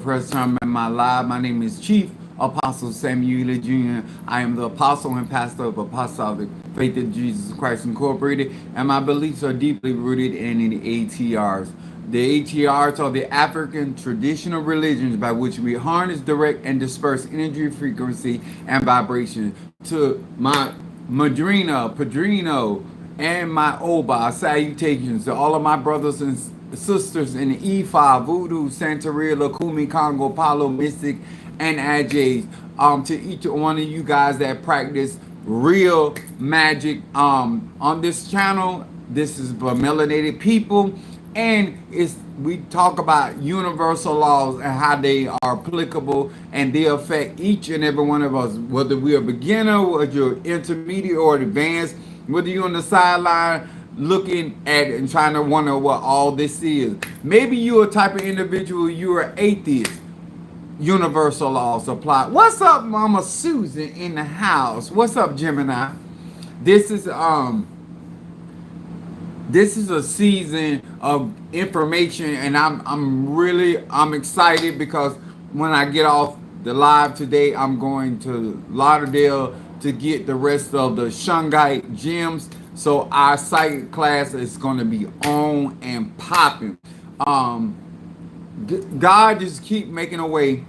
First time in my life, my name is Chief Apostle Samuel Jr. I am the apostle and pastor of Apostolic Faith in Jesus Christ Incorporated, and my beliefs are deeply rooted in the ATRs. The ATRs are the African traditional religions by which we harness, direct, and disperse energy, frequency, and vibration. To my Madrina, Padrino, and my Oba, salutations to all of my brothers and sisters in the Ifa, Voodoo, Santeria, Lakumi, Congo, Palo, Mystic, and Ajay. To each one of you guys that practice real magic on this channel. This is for melanated people, and it's we talk about universal laws and how they are applicable and they affect each and every one of us, whether we're a beginner, whether you're intermediate or advanced, whether you're on the sideline looking at it and trying to wonder what all this is. Maybe you're a type of individual, you're an atheist. Universal laws apply. What's up, Mama Susan in the house? What's up, Gemini? This is this is a season of information, and I'm excited because when I get off the live today, I'm going to Lauderdale to get the rest of the Shungite gems. So our psychic class is going to be on and popping. God just keep making a way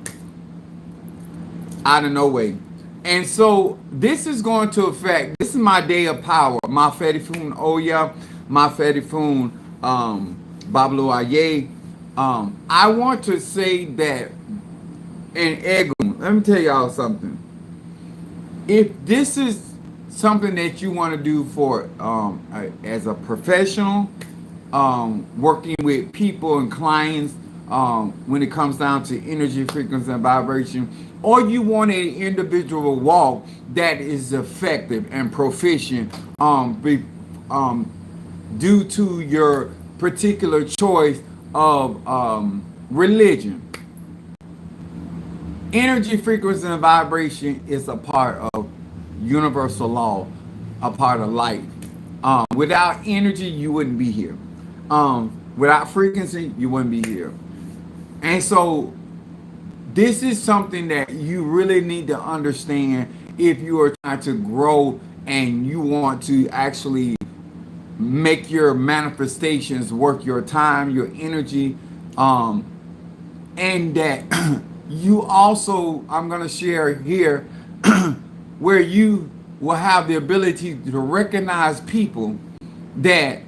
out of no way. And so this is going to affect, this is my day of power. My Fedifun Oya, my Fedifun Bablu Aye. I want to say that in Egun, let me tell y'all something. If this is something that you want to do for as a professional, working with people and clients, when it comes down to energy, frequency, and vibration, or you want an individual walk that is effective and proficient, due to your particular choice of religion. Energy, frequency, and vibration is a part of universal law, a part of life. Without energy, you wouldn't be here. Without frequency, you wouldn't be here. And so this is something that you really need to understand if you are trying to grow and you want to actually make your manifestations work your time, your energy, and that you also, I'm going to share here, where you will have the ability to recognize people that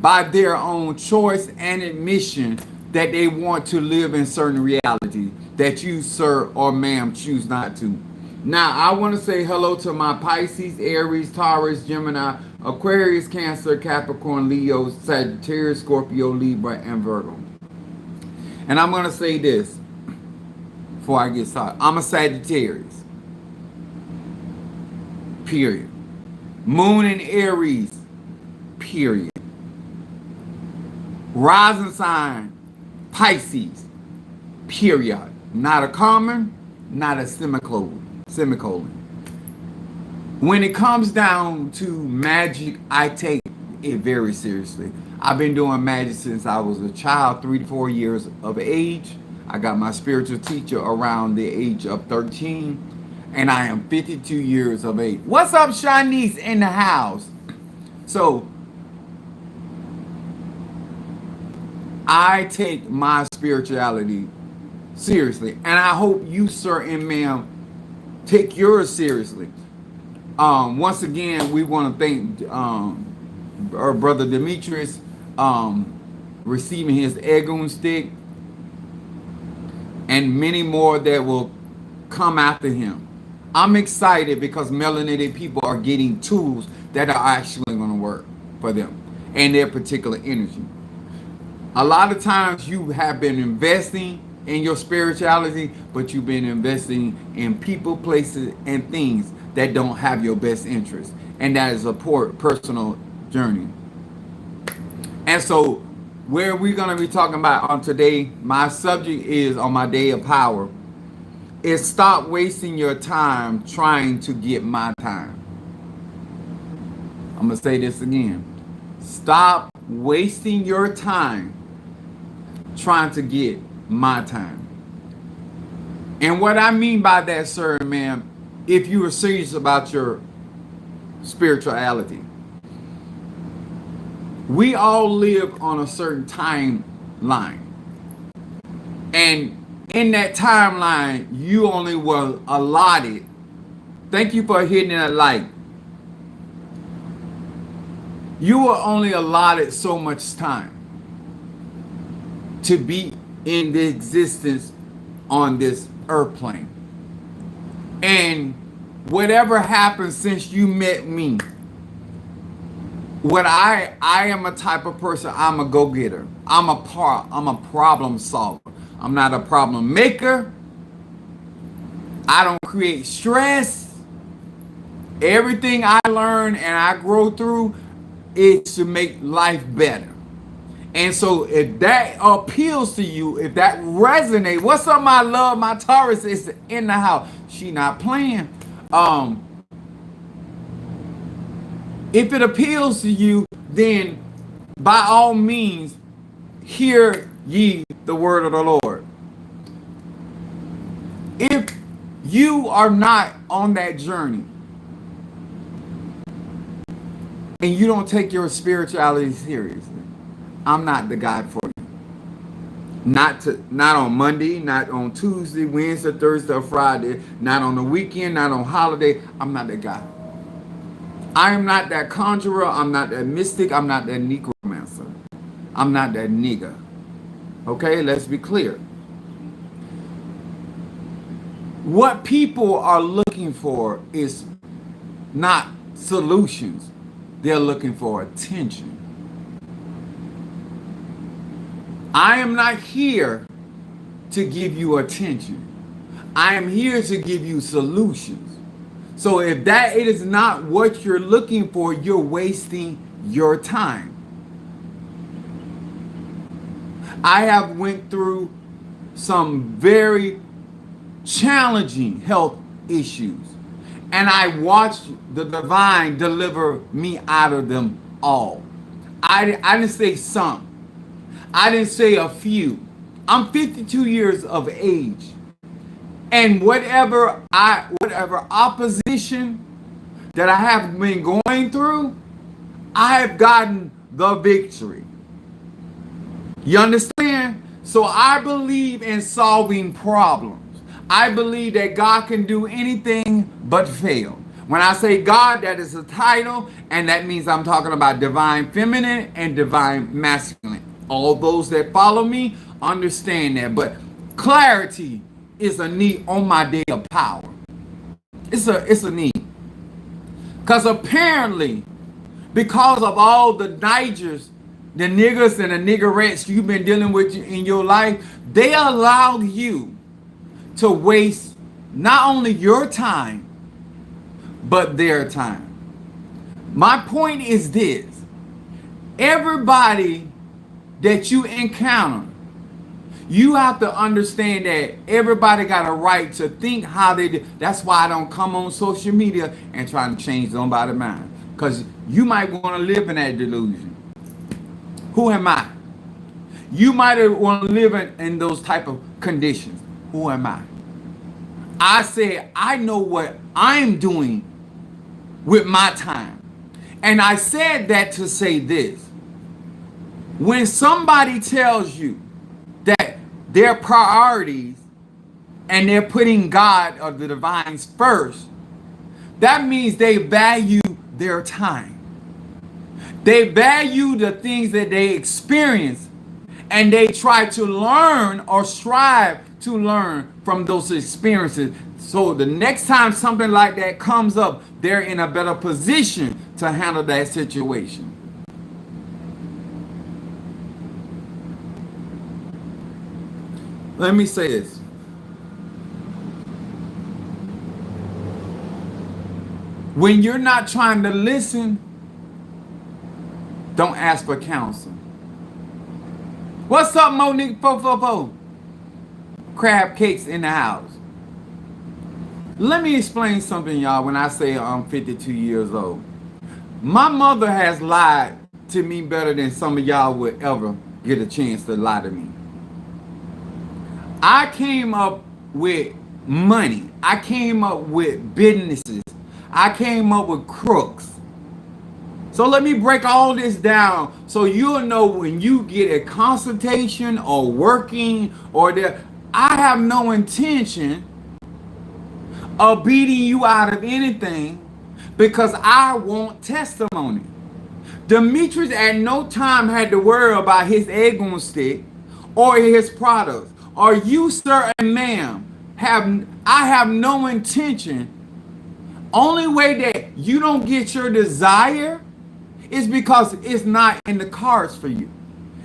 by their own choice and admission that they want to live in certain reality that you, sir or ma'am, choose not to. Now, I want to say hello to my Pisces, Aries, Taurus, Gemini, Aquarius, Cancer, Capricorn, Leo, Sagittarius, Scorpio, Libra, and Virgo. And I'm going to say this before I get started. I'm a Sagittarius. Period. Moon in Aries. Period. Rising sign, Pisces. Period. Not a comma, not a semicolon. When it comes down to magic, I take it very seriously. I've been doing magic since I was a child, 3 to 4 years of age. I got my spiritual teacher around the age of 13, and I am 52 years of age. What's up, Shanice in the house? So I take my spirituality seriously, and I hope you, sir and ma'am, take yours seriously. Once again, we want to thank our brother Demetrius receiving his Egun stick, and many more that will come after him. I'm excited because melanated people are getting tools that are actually going to work for them and their particular energy. A lot of times you have been investing in your spirituality, but you've been investing in people, places, and things that don't have your best interest. And that is a poor personal journey. And so where we're going to be talking about on today, my subject is on my day of power, is stop wasting your time trying to get my time. I'm going to say this again. Stop wasting your time trying to get my time. And what I mean by that, sir and ma'am, if you are serious about your spirituality, we all live on a certain timeline. And in that timeline, you only were allotted. Thank you for hitting that like. You were only allotted so much time to be in the existence on this earth plane. And whatever happened since you met me, what I am a type of person, I'm a go-getter. I'm a problem solver. I'm not a problem maker. I don't create stress. Everything I learn and I grow through is to make life better. And so if that appeals to you, if that resonates, what's up, my love? My Taurus is in the house. She not playing. If it appeals to you, then by all means, hear ye the word of the Lord. If you are not on that journey and you don't take your spirituality seriously, I'm not the guy for you. Not on Monday, not on Tuesday, Wednesday, Thursday, or Friday, not on the weekend, not on holiday. I'm not that guy. I am not that conjurer. I'm not that mystic. I'm not that necromancer. I'm not that nigga. Okay, let's be clear. What people are looking for is not solutions. They're looking for attention. I am not here to give you attention. I am here to give you solutions. So if that it is not what you're looking for, you're wasting your time. I have went through some very challenging health issues, and I watched the divine deliver me out of them all. I didn't say some. I didn't say a few. I'm 52 years of age. And whatever opposition that I have been going through, I have gotten the victory. You understand? So I believe in solving problems. I believe that God can do anything but fail. When I say God, that is a title, and that means I'm talking about divine feminine and divine masculine. All those that follow me understand that. But clarity is a need on my day of power. It's a need. Because apparently, because of all the Nigers, the niggas and the niggerettes you've been dealing with in your life, they allowed you to waste not only your time, but their time. My point is this. Everybody that you encounter, you have to understand that everybody got a right to think how they do. That's why I don't come on social media and try to change somebody's mind. Because you might want to live in that delusion. Who am I? You might want to live in those type of conditions. Who am I? I said, I know what I'm doing with my time. And I said that to say this. When somebody tells you that their priorities and they're putting God or the divines first, that means they value their time. They value the things that they experience, and they try to learn or strive to learn from those experiences. So the next time something like that comes up, they're in a better position to handle that situation. Let me say this. When you're not trying to listen, don't ask for counsel. What's up, Monique 444? Crab cakes in the house. Let me explain something, y'all, when I say I'm 52 years old. My mother has lied to me better than some of y'all would ever get a chance to lie to me. I came up with money. I came up with businesses. I came up with crooks. So let me break all this down so you'll know when you get a consultation or working or there. I have no intention of beating you out of anything because I want testimony. Demetrius at no time had to worry about his egg on stick or his products. Or you, sir and ma'am, I have no intention. Only way that you don't get your desire is because it's not in the cards for you.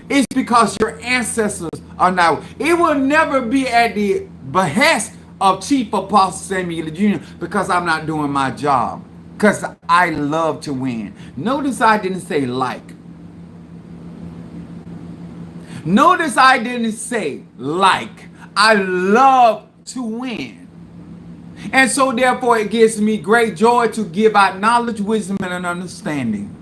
It's because your ancestors are not. It will never be at the behest of Chief Apostle Samuel Jr. because I'm not doing my job. Because I love to win. Notice I didn't say like. Notice I didn't say like. I love to win. And so therefore it gives me great joy to give out knowledge, wisdom, and an understanding.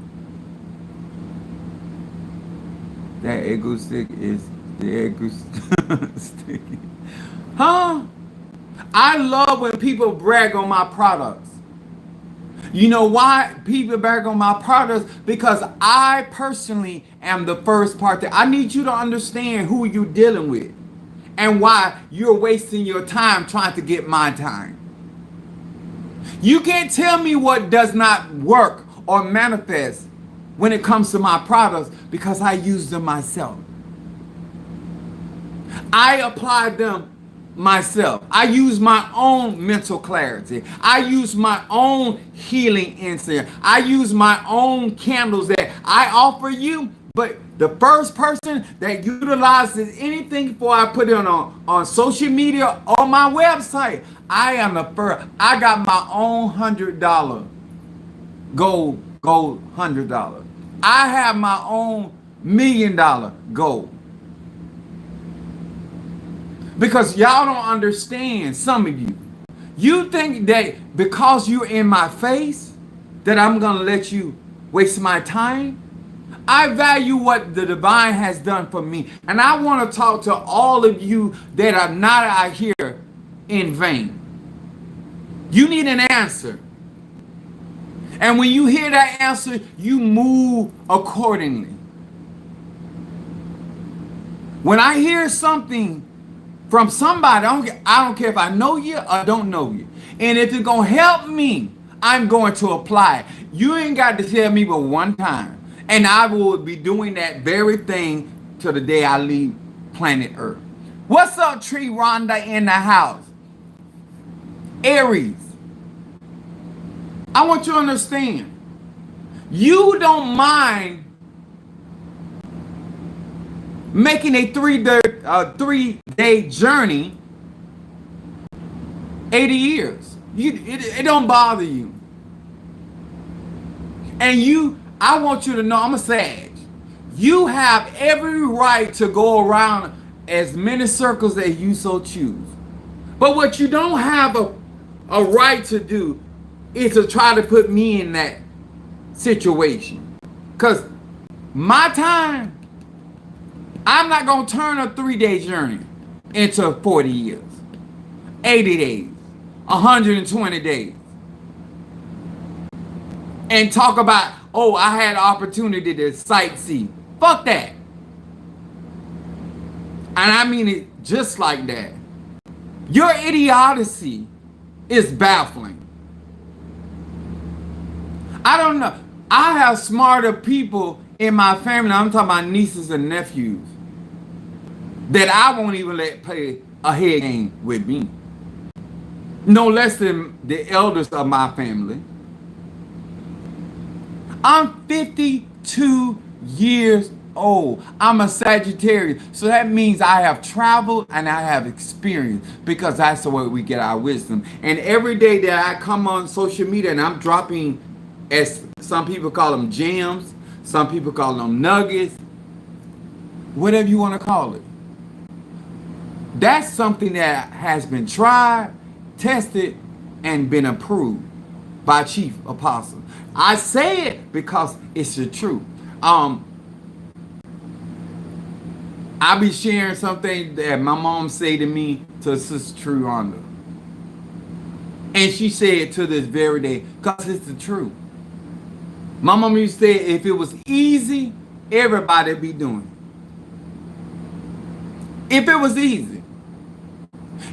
That ego stick is the ego stick. Huh? I love when people brag on my products. You know why people brag on my products? Because I personally am the first party. I need you to understand who you're dealing with and why you're wasting your time trying to get my time. You can't tell me what does not work or manifest when it comes to my products because I use them myself. I apply them myself. I use my own mental clarity. I use my own healing incense. I use my own candles that I offer you. But the first person that utilizes anything before I put it on social media or my website, I am the first. I got my own $100 gold $100. I have my own $1 million goal. Because y'all don't understand, some of you. You think that because you're in my face, that I'm going to let you waste my time? I value what the divine has done for me. And I want to talk to all of you that are not out here in vain. You need an answer. And when you hear that answer, you move accordingly. When I hear something from somebody, I don't care if I know you or don't know you. And if it's going to help me, I'm going to apply it. You ain't got to tell me but one time. And I will be doing that very thing till the day I leave planet Earth. What's up, Tree Rhonda in the house? Aries. I want you to understand. You don't mind making a three-day journey 80 years. It don't bother you. And I want you to know, I'm a Sag. You have every right to go around as many circles as you so choose. But what you don't have a right to do is to try to put me in that situation. Because my time, I'm not going to turn a 3-day journey into 40 years, 80 days, 120 days. And talk about, oh, I had opportunity to sightsee. Fuck that. And I mean it just like that. Your idiocy is baffling. I don't know. I have smarter people in my family. I'm talking about nieces and nephews that I won't even let play a head game with me. No less than the elders of my family. I'm 52 years old. I'm a Sagittarius. So that means I have traveled and I have experience because that's the way we get our wisdom. And every day that I come on social media and I'm dropping, as some people call them, gems, some people call them nuggets, whatever you want to call it. That's something that has been tried, tested, and been approved by Chief Apostle. I say it because it's the truth. I be sharing something that my mom say to me, to Sister True Rhonda. And she said to this very day, because it's the truth. My mama used to say if it was easy, everybody be doing it. If it was easy.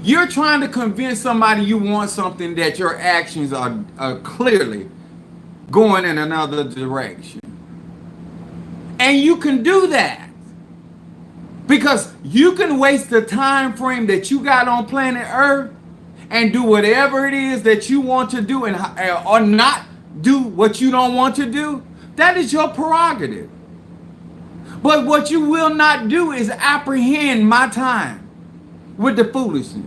You're trying to convince somebody you want something that your actions are clearly going in another direction. And you can do that. Because you can waste the time frame that you got on planet Earth and do whatever it is that you want to do, and or not do what you don't want to do. That is your prerogative. But what you will not do is apprehend my time with the foolishness.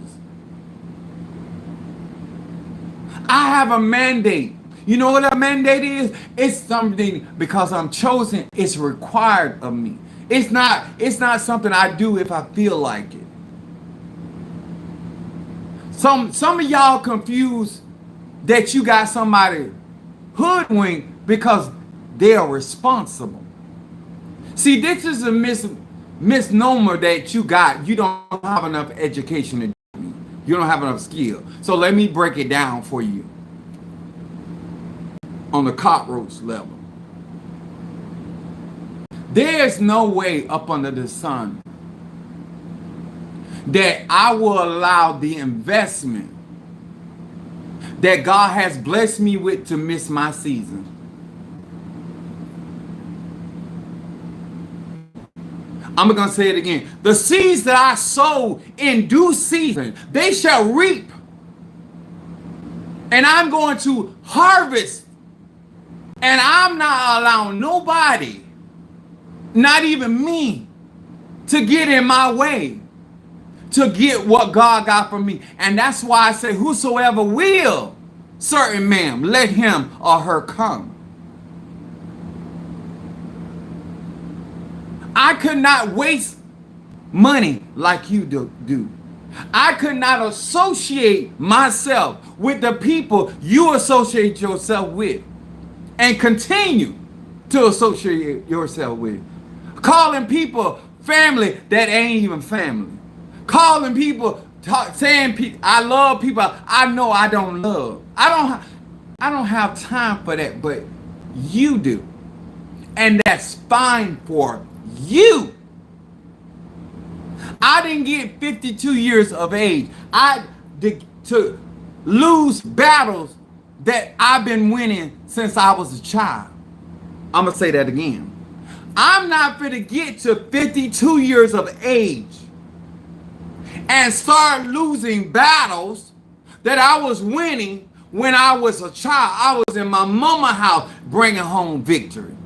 I have a mandate. You know what a mandate is? It's something, because I'm chosen, it's required of me. It's not something I do if I feel like it. Some of y'all confused that you got somebody hoodwinked because they are responsible. See, this is a misnomer that you got. You don't have enough education to do it. You don't have enough skill. So let me break it down for you on the cockroach level. There's no way up under the sun that I will allow the investment that God has blessed me with to miss my season. I'm going to say it again. The seeds that I sow in due season, they shall reap. And I'm going to harvest. And I'm not allowing nobody, not even me, to get in my way, to get what God got for me. And that's why I say, whosoever will, certain man, let him or her come. I could not waste money like you do. I could not associate myself with the people you associate yourself with and continue to associate yourself with. Calling people family that ain't even family. Calling people, saying I love people I know I don't love. I don't have time for that, but you do. And that's fine for you. I didn't get 52 years of age. I did to lose battles that I've been winning since I was a child. I'm going to say that again. I'm not going to get to 52 years of age and start losing battles that I was winning when I was a child. I was in my mama's house bringing home victory.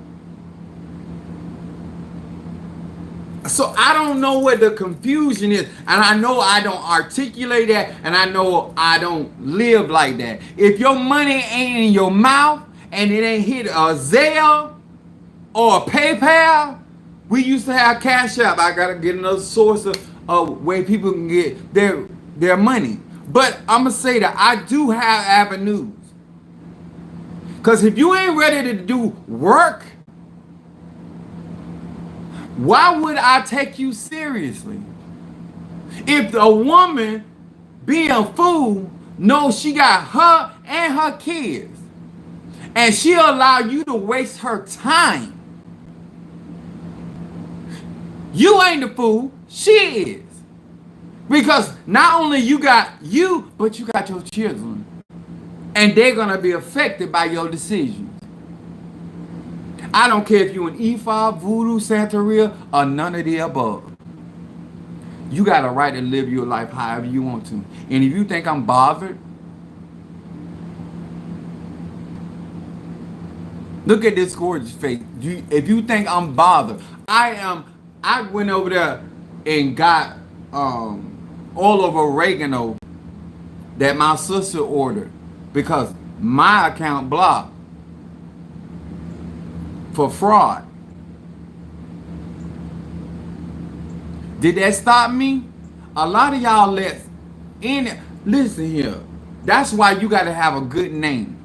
So I don't know what the confusion is, and I know I don't articulate that, and I know I don't live like that. If your money ain't in your mouth and it ain't hit a Zelle or a PayPal, we used to have Cash App. I gotta get another source of where people can get their money. But I'm gonna say that I do have avenues, because if you ain't ready to do work, why would I take you seriously? If a woman being a fool knows she got her and her kids, and she'll allow you to waste her time, you ain't the fool, she is. Because not only you got you, but you got your children, and they're gonna be affected by your decisions. I don't care if you're an Ifa, Voodoo, Santeria, or none of the above. You got a right to live your life however you want to. And if you think I'm bothered, look at this gorgeous face. If you think I'm bothered, I went over there and got all of oregano that my sister ordered because my account blocked for fraud. Did that stop me? A lot of y'all listen here. That's why you got to have a good name.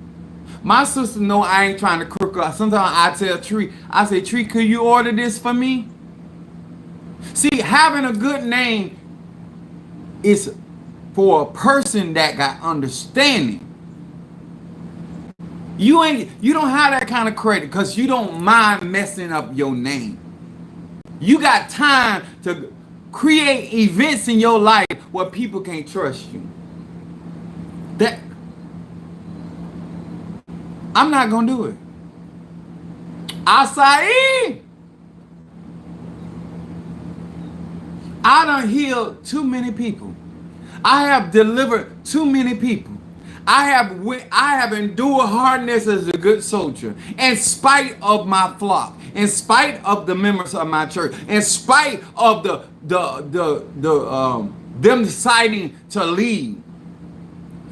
My sister know I ain't trying to crook her. Sometimes I tell Tree, I say, Tree, could you order this for me? See, having a good name is for a person that got understanding. You don't have that kind of credit because you don't mind messing up your name. You got time to create events in your life where people can't trust you. That I'm not gonna do it. Acai, I done healed too many people. I have delivered too many people. I have endured hardness as a good soldier, in spite of my flock, in spite of the members of my church, in spite of them deciding to leave.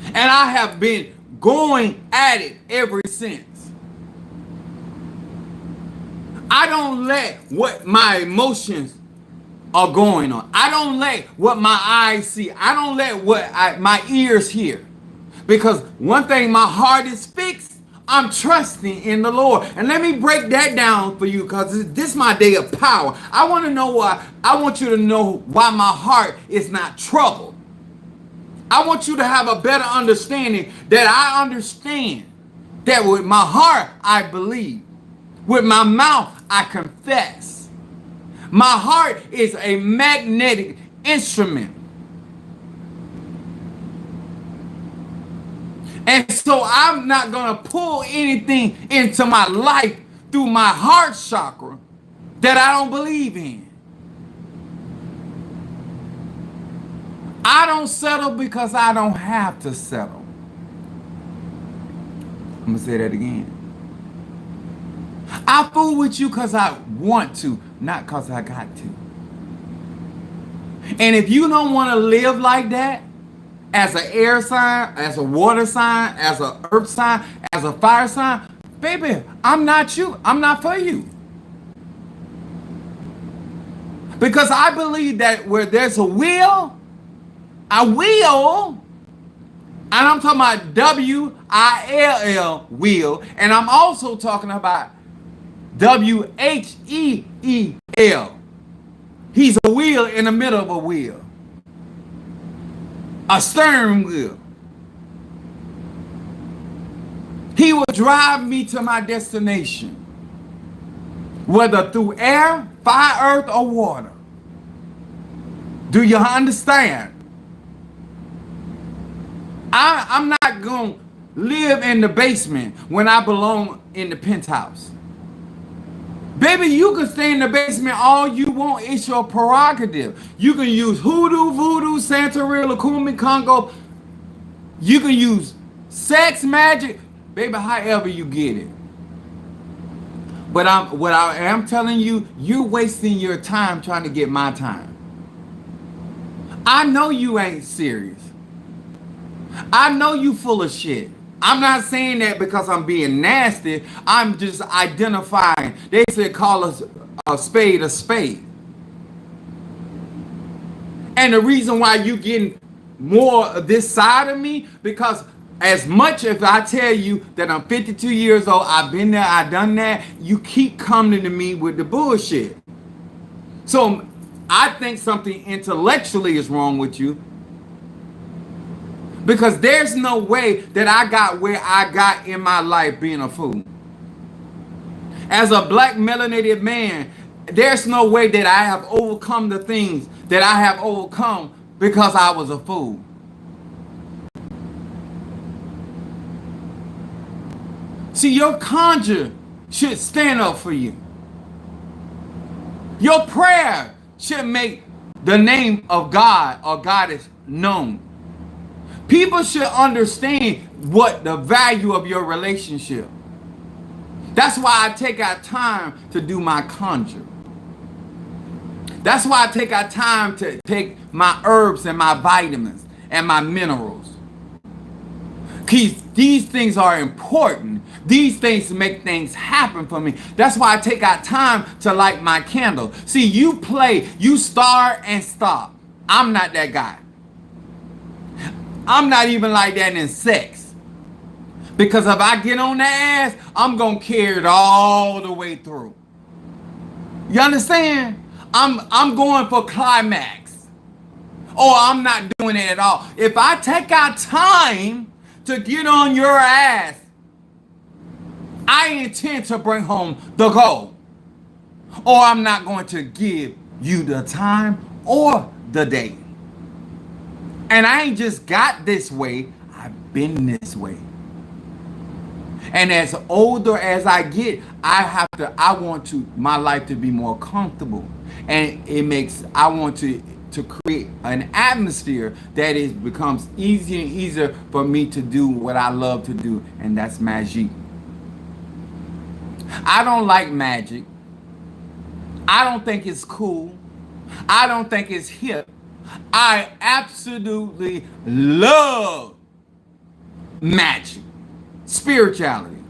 And I have been going at it ever since. I don't let what my emotions are going on. I don't let what my eyes see. I don't let what my ears hear. Because one thing, my heart is fixed. I'm trusting in the Lord. And let me break that down for you, because this is my day of power. I want to know why. I want you to know why my heart is not troubled. I want you to have a better understanding that I understand that with my heart I believe. With my mouth I confess. My heart is a magnetic instrument. And so I'm not going to pull anything into my life through my heart chakra that I don't believe in. I don't settle because I don't have to settle. I'm going to say that again. I fool with you because I want to, not because I got to. And if you don't want to live like that, as an air sign, as a water sign, as an earth sign, as a fire sign, baby, I'm not you. I'm not for you. Because I believe that where there's a will, and I'm talking about W-I-L-L, will, and I'm also talking about W-H-E-E-L. He's a wheel in the middle of a wheel. A steering wheel. He will drive me to my destination, whether through air, fire, earth, or water. Do you understand? I'm not going to live in the basement when I belong in the penthouse. Baby, you can stay in the basement all you want. It's your prerogative. You can use hoodoo, voodoo, Santeria, Lakumi, Congo. You can use sex, magic. Baby, however you get it. But what I am telling you, you're wasting your time trying to get my time. I know you ain't serious. I know you full of shit. I'm not saying that because I'm being nasty. I'm just identifying. They said call us a spade a spade. And the reason why you getting more of this side of me, because as much as I tell you that I'm 52 years old, I've been there, I've done that, you keep coming to me with the bullshit. So I think something intellectually is wrong with you. Because there's no way that I got where I got in my life being a fool. As a black melanated man, there's no way that I have overcome the things that I have overcome because I was a fool. See, your conjure should stand up for you. Your prayer should make the name of God or Goddess known. People should understand what the value of your relationship. That's why I take out time to do my conjure. That's why I take out time to take my herbs and my vitamins and my minerals. These things are important. These things make things happen for me. That's why I take out time to light my candle. See, you play, you start and stop. I'm not that guy. I'm not even like that in sex. Because if I get on that ass, I'm going to carry it all the way through. You understand? I'm going for climax. Or I'm not doing it at all. If I take out time to get on your ass, I intend to bring home the gold, or I'm not going to give you the time or the day. And I ain't just got this way, I've been this way. And as older as I get, I want my life to be more comfortable. And I want to create an atmosphere that becomes easier and easier for me to do what I love to do, and that's magic. I don't like magic. I don't think it's cool. I don't think it's hip. I absolutely love magic, spirituality.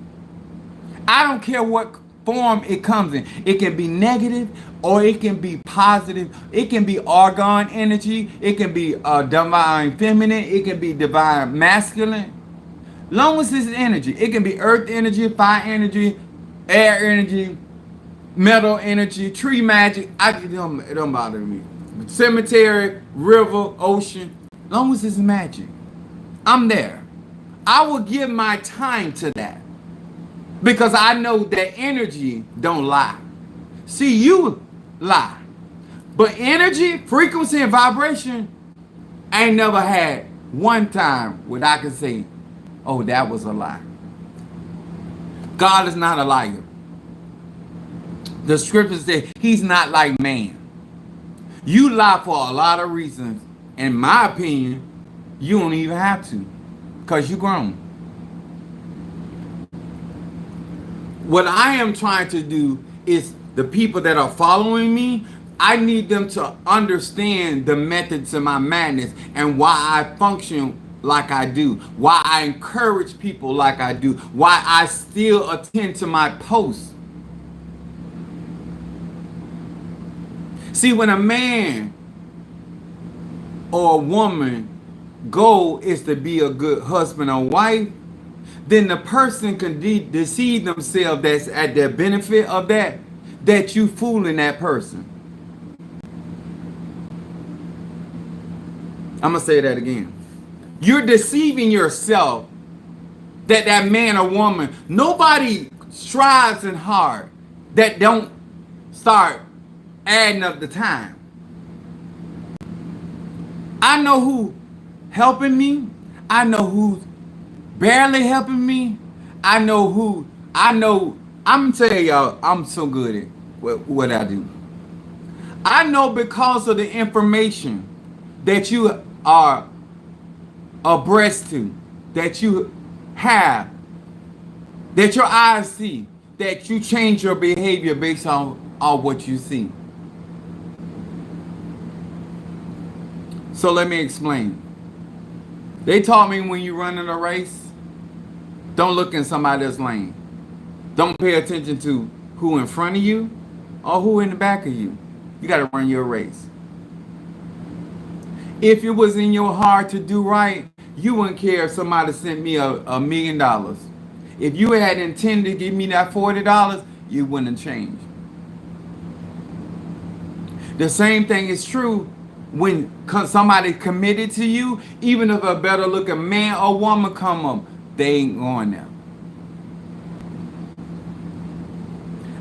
I don't care what form it comes in. It can be negative or it can be positive. It can be argon energy. It can be divine feminine. It can be divine masculine. Long as it's energy. It can be earth energy, fire energy, air energy, metal energy, tree magic. It don't bother me. Cemetery, river, ocean. Long as it's magic, I'm there. I will give my time to that because I know that energy don't lie. See, you lie, but energy, frequency, and vibration, I ain't never had one time where I can say, oh, that was a lie. God is not a liar. The scriptures say he's not like man. You lie for a lot of reasons. In my opinion, you don't even have to, because you're grown. What I am trying to do is the people that are following me, I need them to understand the methods of my madness and why I function like I do, why I encourage people like I do, why I still attend to my posts. See, when a man or a woman goal is to be a good husband or wife, then the person can deceive themselves that's at the benefit of that you fooling that person. I'm going to say that again. You're deceiving yourself that man or woman, nobody strives and hard that don't start adding up the time. I know who helping me. I know who's barely helping me. I'm telling y'all, I'm so good at what I do. I know because of the information that you are abreast to, that you have, that your eyes see, that you change your behavior based on what you see. So let me explain. They taught me when you run in a race, don't look in somebody else's lane. Don't pay attention to who in front of you or who in the back of you. You got to run your race. If it was in your heart to do right, you wouldn't care if somebody sent me $1 million. If you had intended to give me that $40, you wouldn't change. The same thing is true when somebody committed to you. Even if a better looking man or woman come up, they ain't going there.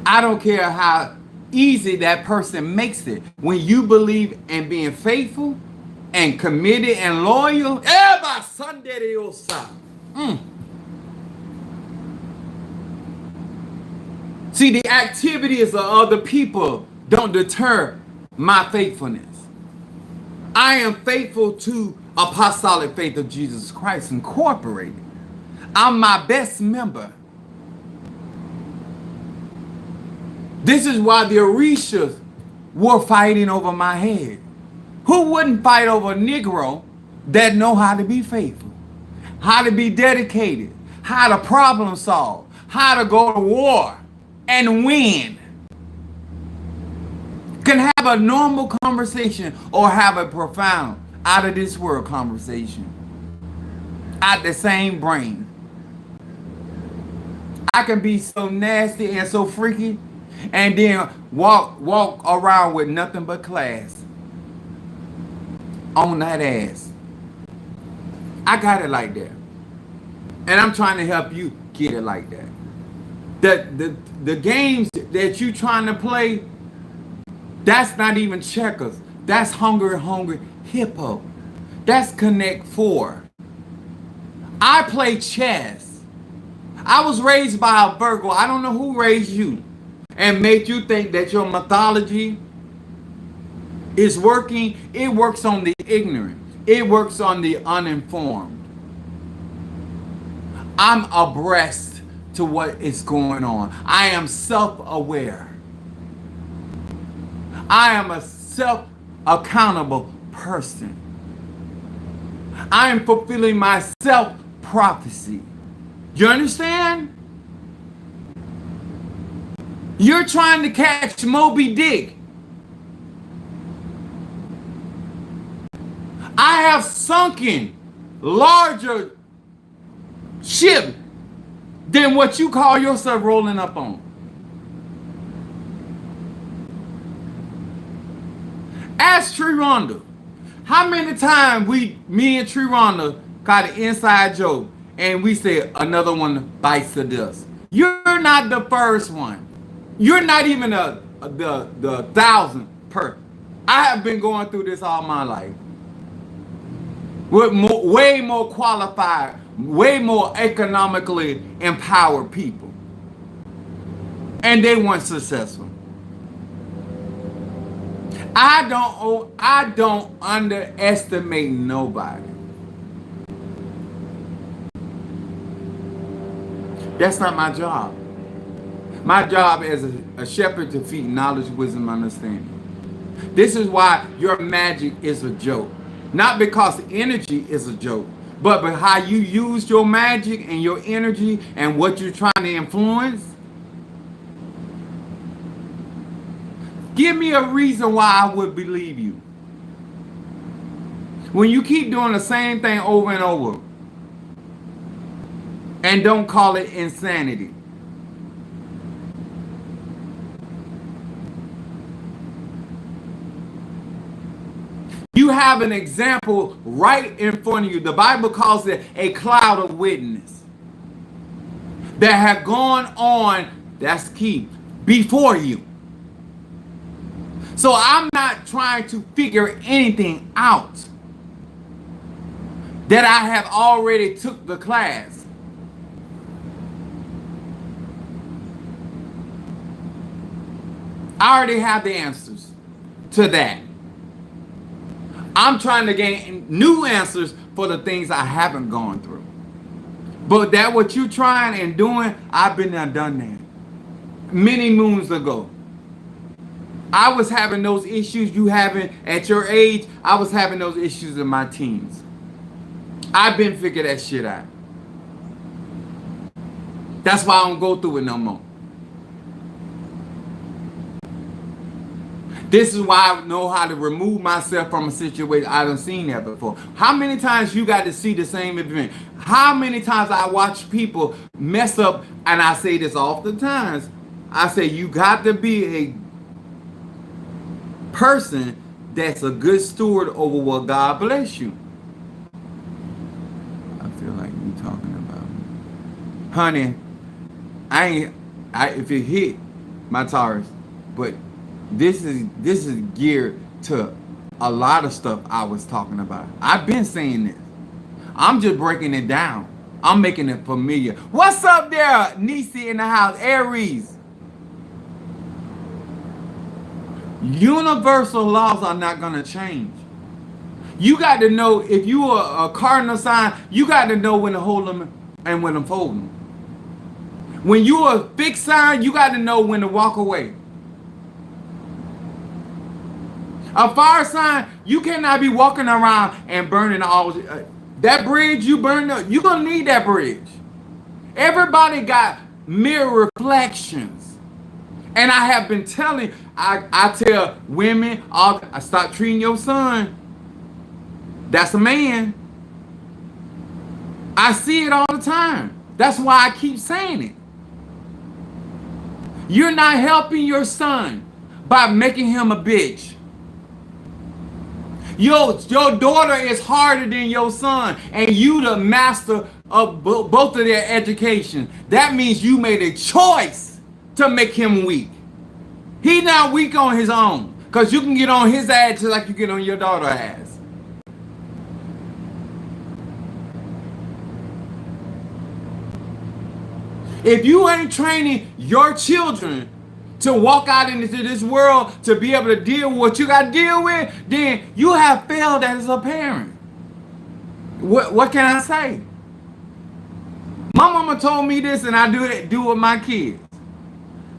I don't care how easy that person makes it. When you believe in being faithful and committed and loyal, See, the activities of other people don't deter my faithfulness. I am faithful to Apostolic Faith of Jesus Christ Incorporated. I'm my best member. This is why the Orishas were fighting over my head. Who wouldn't fight over a Negro that know how to be faithful, how to be dedicated, how to problem solve, how to go to war and win? Can have a normal conversation or have a profound, out of this world conversation. Out the same brain. I can be so nasty and so freaky and then walk around with nothing but class on that ass. I got it like that. And I'm trying to help you get it like that. The games that you trying to play, that's not even checkers. That's Hungry Hippo. That's Connect Four. I play chess. I was raised by a Virgo. I don't know who raised you and made you think that your mythology is working. It works on the ignorant. It works on the uninformed. I'm abreast to what is going on. I am self-aware. I am a self-accountable person. I am fulfilling my self-prophecy. You understand? You're trying to catch Moby Dick. I have sunken larger ship than what you call yourself rolling up on. Ask Tree Ronda. How many times me and Tree Ronda got an inside joke and we said another one bites the dust? You're not the first one. You're not even the 1,000th person. I have been going through this all my life with way more qualified, way more economically empowered people, and they weren't successful. I don't underestimate nobody. That's not my job. My job as a shepherd to feed knowledge, wisdom, understanding. This is why your magic is a joke. Not because energy is a joke, but how you use your magic and your energy and what you're trying to influence. Give me a reason why I would believe you. When you keep doing the same thing over and over and don't call it insanity. You have an example right in front of you. The Bible calls it a cloud of witness that have gone on, that's key, before you. So I'm not trying to figure anything out that I have already took the class. I already have the answers to that. I'm trying to gain new answers for the things I haven't gone through. But that what you trying and doing, I've been there, done that. Many moons ago. I was having those issues you having at your age. I was having those issues in my teens. I've been figuring that shit out. That's why I don't go through it no more. This is why I know how to remove myself from a situation. I done seen that before. How many times you got to see the same event? How many times I watch people mess up, and I say this oftentimes. I say you got to be a person that's a good steward over what God bless you. I feel like you talking about me. Honey, if it hit my Taurus, but this is geared to a lot of stuff I was talking about. I've been saying this. I'm just breaking it down. I'm making it familiar. What's up there, Nisi in the house, Aries? Universal laws are not going to change. You got to know, if you are a cardinal sign, you got to know when to hold them and when to fold them. When you are a fixed sign, you got to know when to walk away. A fire sign, you cannot be walking around and burning all that bridge you burned up. You're going to need that bridge. Everybody got mirror reflections. And I have been telling, I tell women, I stop treating your son. That's a man. I see it all the time. That's why I keep saying it. You're not helping your son by making him a bitch. Your daughter is harder than your son, and you the master of both of their education. That means you made a choice to make him weak. He not weak on his own, because you can get on his ass just like you get on your daughter's ass. If you ain't training your children to walk out into this world to be able to deal with what you got to deal with, then you have failed as a parent. What can I say? My mama told me this, and I do it with my kids.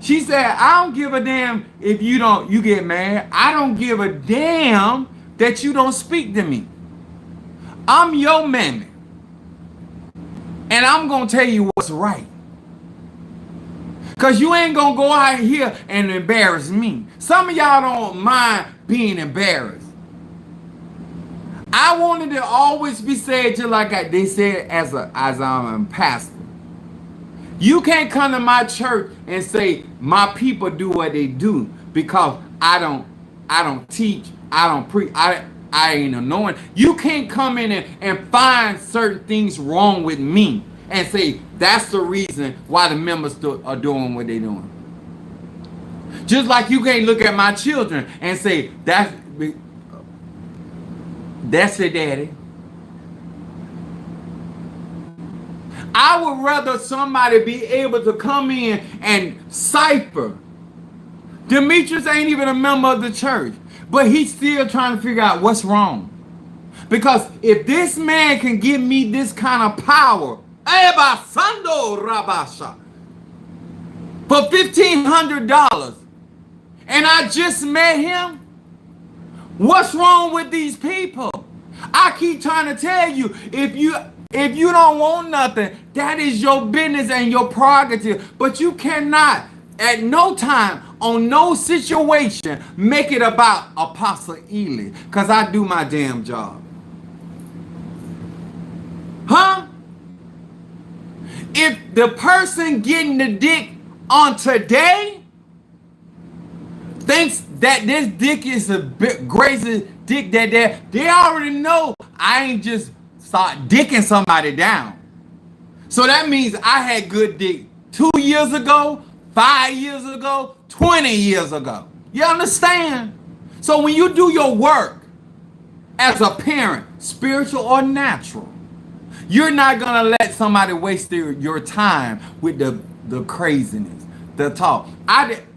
She said, I don't give a damn if you get mad. I don't give a damn that you don't speak to me. I'm your mammy, and I'm going to tell you what's right. Because you ain't going to go out here and embarrass me. Some of y'all don't mind being embarrassed. I wanted to always be said just like they said as I'm a pastor. You can't come to my church and say my people do what they do because I don't teach, I don't preach, I ain't anointed. You can't come in and find certain things wrong with me and say that's the reason why the members are doing what they're doing. Just like you can't look at my children and say that's their daddy. I would rather somebody be able to come in and cipher. Demetrius ain't even a member of the church, but he's still trying to figure out what's wrong. Because if this man can give me this kind of power, for $1,500, and I just met him, what's wrong with these people? I keep trying to tell you, if you don't want nothing, that is your business and your prerogative. But you cannot, at no time, on no situation, make it about Apostle Ely, because I do my damn job. Huh? If the person getting the dick on today thinks that this dick is a bit crazy dick that they already know I ain't just start dicking somebody down. So that means I had good dick 2 years ago, 5 years ago, 20 years ago. You understand? So when you do your work as a parent, spiritual or natural, you're not going to let somebody waste your time with the craziness, the talk.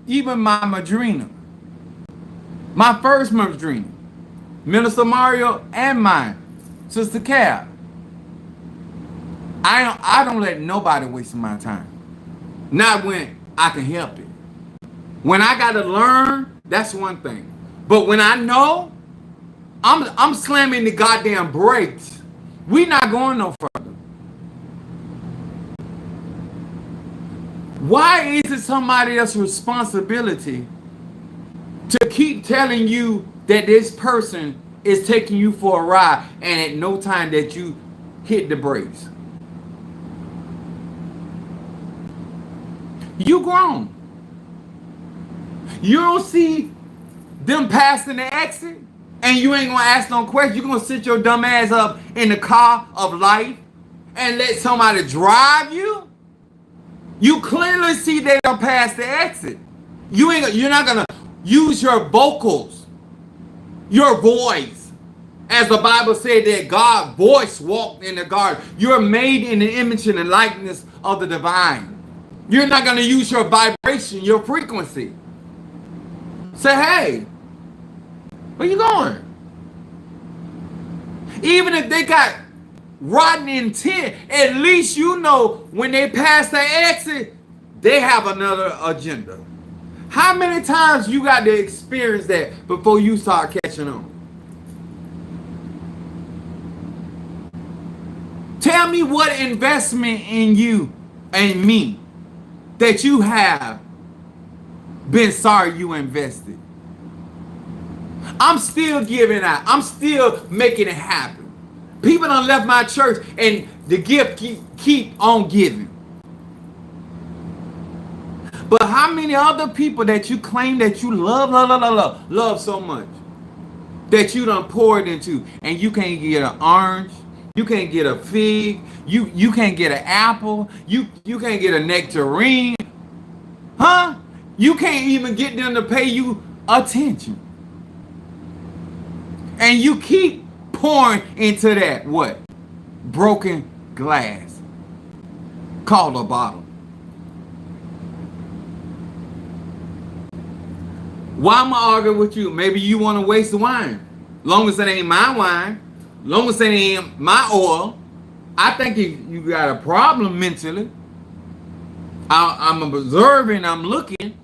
Even my madrina, my first madrina, Minister Mario, and mine, Sister Cal. I don't let nobody waste my time. Not when I can help it. When I got to learn, that's one thing. But when I know, I'm slamming the goddamn brakes. We not going no further. Why is it somebody else's responsibility to keep telling you that this person is taking you for a ride and at no time that you hit the brakes? You grown. You don't see them passing the exit and you ain't gonna ask no questions. You're gonna sit your dumb ass up in the car of life and let somebody drive you? You clearly see they don't pass the exit. You're not gonna use your vocals, your voice. As the Bible said that God's voice walked in the garden. You're made in the image and the likeness of the divine. You're not gonna use your vibration, your frequency. Say, hey, where you going? Even if they got rotten intent, at least you know when they pass the exit, they have another agenda. How many times you got to experience that before you start catching on? Tell me what investment in you and me that you have been sorry you invested. I'm still giving out. I'm still making it happen. People done left my church and the gift keep on giving. But how many other people that you claim that you love so much? that you done poured into, and you can't get an orange, you can't get a fig, you can't get an apple, you can't get a nectarine, huh? You can't even get them to pay you attention. And you keep pouring into that what? Broken glass called a bottle. Why am I arguing with you? Maybe you want to waste the wine. Long as it ain't my wine, long as it ain't my oil, I think you got a problem mentally. I'm observing, I'm looking.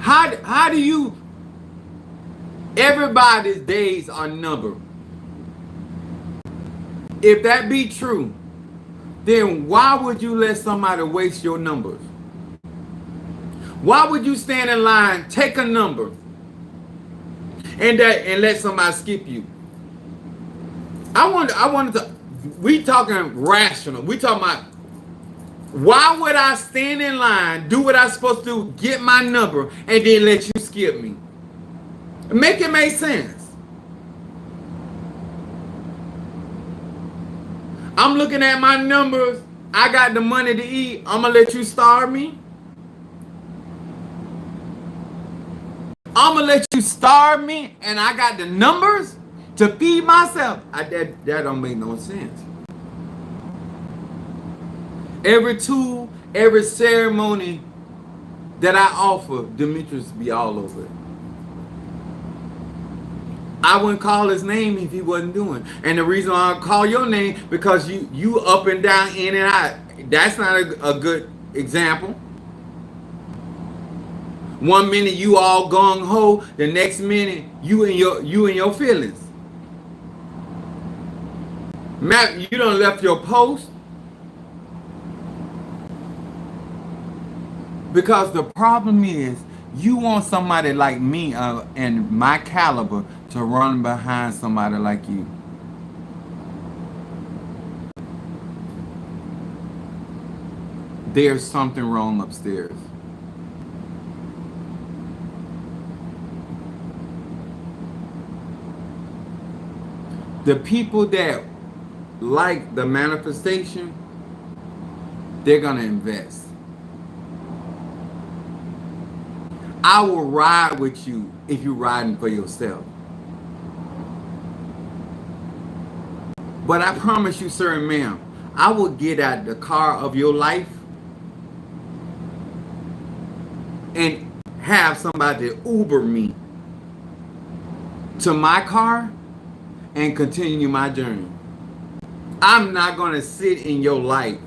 How do you, everybody's days are numbered. If that be true, then why would you let somebody waste your numbers? Why would you stand in line, take a number, and let somebody skip you? I wanted to, we talking rational. We talking about, why would I stand in line, do what I'm supposed to do, get my number, and then let you skip me? Make it make sense. I'm looking at my numbers. I got the money to eat. I'm going to let you starve me? I'm going to let you starve me and I got the numbers to feed myself? That don't make no sense. Every tool, every ceremony that I offer, Demetrius be all over it. I wouldn't call his name if he wasn't doing. And the reason I call your name, because you up and down, in and out. That's not a good example. One minute you all gung ho, the next minute you and your feelings. Matt, you done left your post. Because the problem is, you want somebody like me and my caliber to run behind somebody like you. There's something wrong upstairs. The people that like the manifestation, they're going to invest. I will ride with you if you're riding for yourself. But I promise you, sir and ma'am, I will get out the car of your life and have somebody Uber me to my car and continue my journey. I'm not going to sit in your life,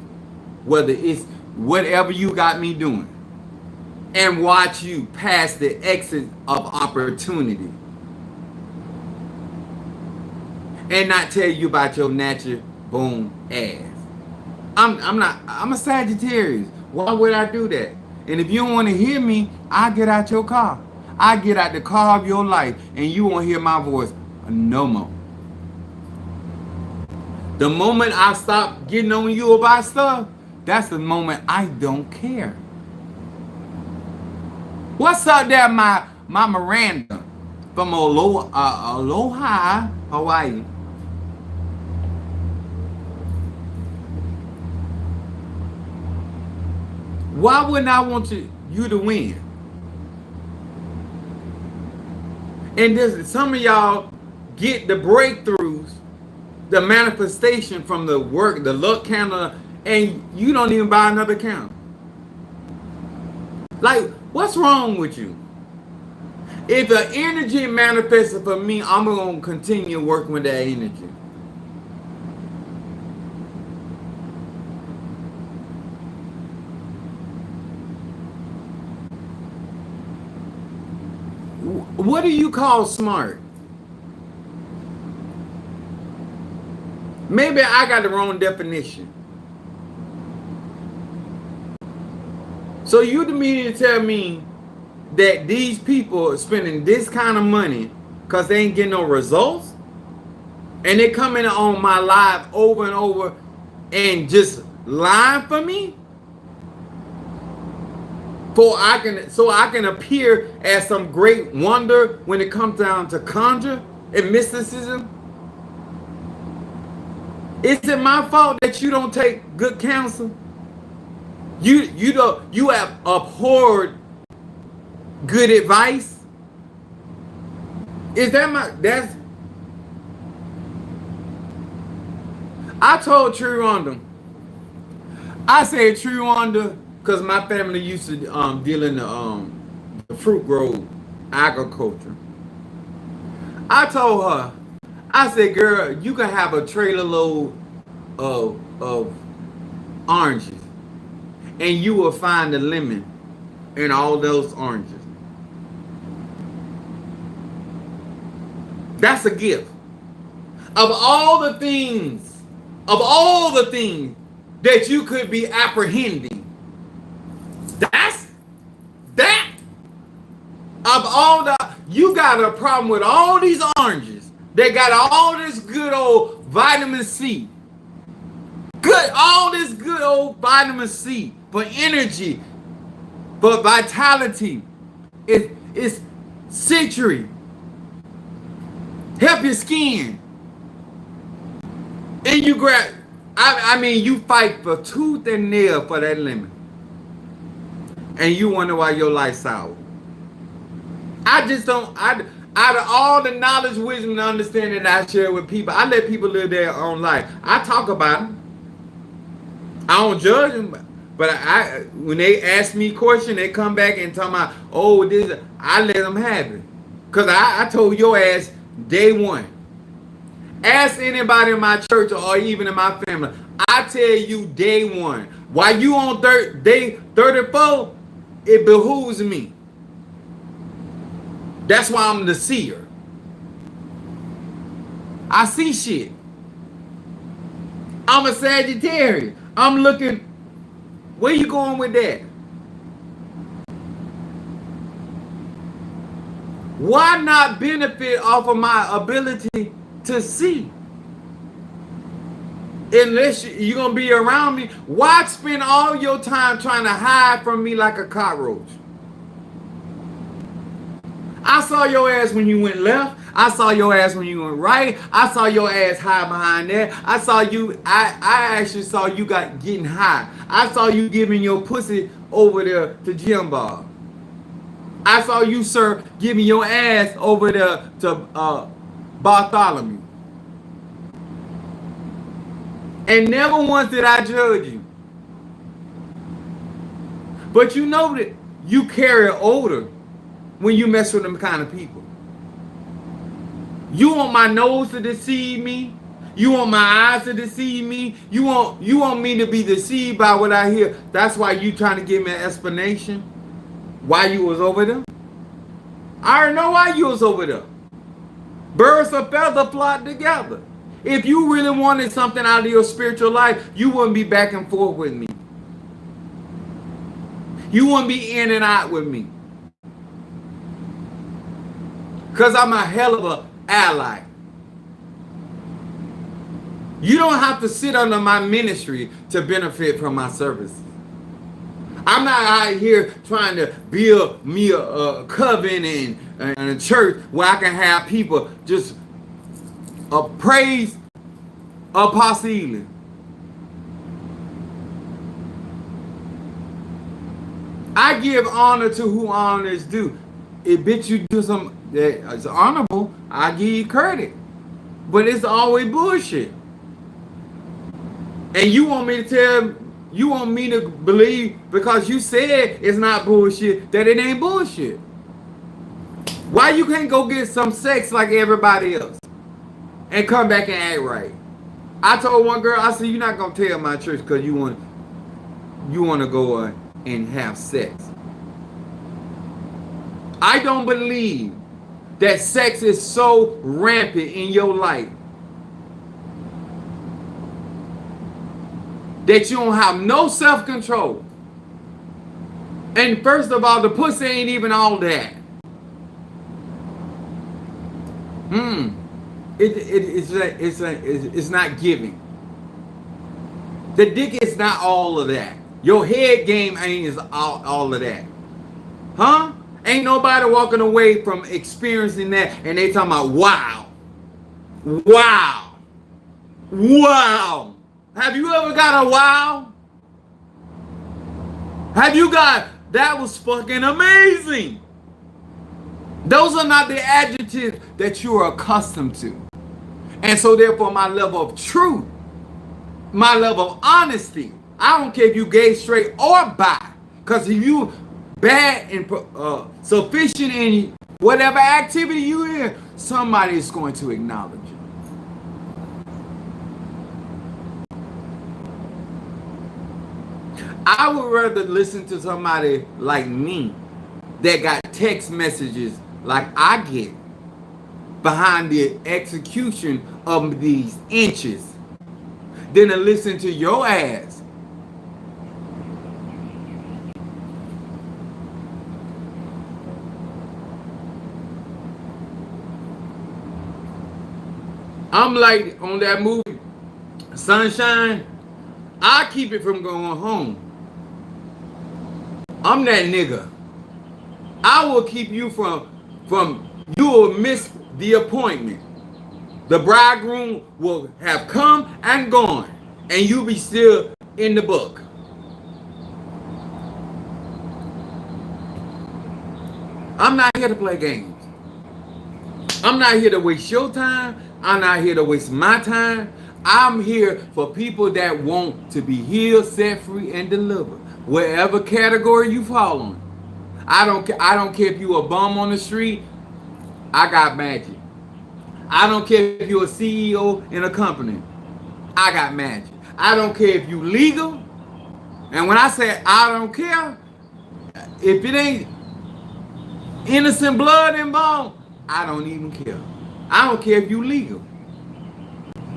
whether it's whatever you got me doing, and watch you pass the exit of opportunity and not tell you about your natural boom ass. I'm a Sagittarius. Why would I do that? And if you don't want to hear me, I'll get out your car. I get out the car of your life and you won't hear my voice no more. The moment I stop getting on you about stuff, that's the moment I don't care. What's up there, my Miranda from Aloha, Hawaii? Why wouldn't I want you to win? And some of y'all get the breakthroughs, the manifestation from the work, the luck candle, and you don't even buy another candle. Like, what's wrong with you? If the energy manifests for me, I'm going to continue working with that energy. What do you call smart? Maybe I got the wrong definition. So you mean to tell me that these people are spending this kind of money because they ain't getting no results? And they coming on my live over and over and just lying for me? so I can appear as some great wonder when it comes down to conjure and mysticism? Is it my fault that you don't take good counsel? You have abhorred good advice? Is that that's I told Trewanda, I said Trewanda, because my family used to deal in the fruit grove agriculture. I told her, I said, girl, you can have a trailer load of oranges, and you will find the lemon in all those oranges. That's a gift. Of all the things that you could be apprehending, that of all the, you got a problem with all these oranges. They got all this good old vitamin C. All this good old vitamin C for energy, for vitality. It's citrate. Help your skin. And you grab, I mean, you fight for tooth and nail for that lemon. And you wonder why your life's sour. I just don't, out of all the knowledge, wisdom, and understanding that I share with people, I let people live their own life. I talk about them. I don't judge them. But when they ask me questions, they come back and talk about, oh, this, I let them have it. Because I told your ass day one. Ask anybody in my church or even in my family. I tell you day one. While you on day 34, it behooves me. That's why I'm the seer. I see shit. I'm a Sagittarius. I'm looking. Where you going with that? Why not benefit off of my ability to see? Unless you're going to be around me, why spend all your time trying to hide from me like a cockroach? I saw your ass when you went left. I saw your ass when you went right. I saw your ass hide behind there. I saw you, I actually saw you getting high. I saw you giving your pussy over there to Jim Bob. I saw you, sir, giving your ass over there to Bartholomew. And never once did I judge you. But you know that you carry odor when you mess with them kind of people. You want my nose to deceive me? You want my eyes to deceive me? You want me to be deceived by what I hear? That's why you trying to give me an explanation why you was over there? I already know why you was over there. Birds of feather flock together. If you really wanted something out of your spiritual life, you wouldn't be back and forth with me. You wouldn't be in and out with me. Because I'm a hell of an ally. You don't have to sit under my ministry to benefit from my services. I'm not out here trying to build me a covenant and a church where I can have people just praise Apostle Ely. I give honor to who honor is due. If bitch you do something that is honorable, I give you credit. But it's always bullshit. And you want me to believe because you said it's not bullshit, that it ain't bullshit. Why you can't go get some sex like everybody else and come back and act right? I told one girl, I said, you're not going to tell my church because you want to go and have sex. I don't believe that sex is so rampant in your life that you don't have no self-control. And first of all, the pussy ain't even all that. It's not giving. The dick is not all of that. Your head game ain't is all of that. Huh? Ain't nobody walking away from experiencing that and they talking about wow. Wow. Wow. Have you ever got a wow? Have you got that was fucking amazing? Those are not the adjectives that you are accustomed to. And so therefore my level of truth, my level of honesty, I don't care if you gay, straight, or bi. Because if you bad and sufficient in whatever activity you in, somebody is going to acknowledge you. I would rather listen to somebody like me that got text messages like I get behind the execution of these inches than to listen to your ass. I'm like on that movie, Sunshine, I keep it from going home. I'm that nigga. I will keep you from you will miss the appointment. The bridegroom will have come and gone, and you'll be still in the book. I'm not here to play games. I'm not here to waste your time. I'm not here to waste my time. I'm here for people that want to be healed, set free, and delivered. Wherever category you fall on. I don't care if you a bum on the street. I got magic. I don't care if you're a CEO in a company. I got magic. I don't care if you legal. And when I say I don't care, if it ain't innocent blood involved, I don't even care. I don't care if you legal.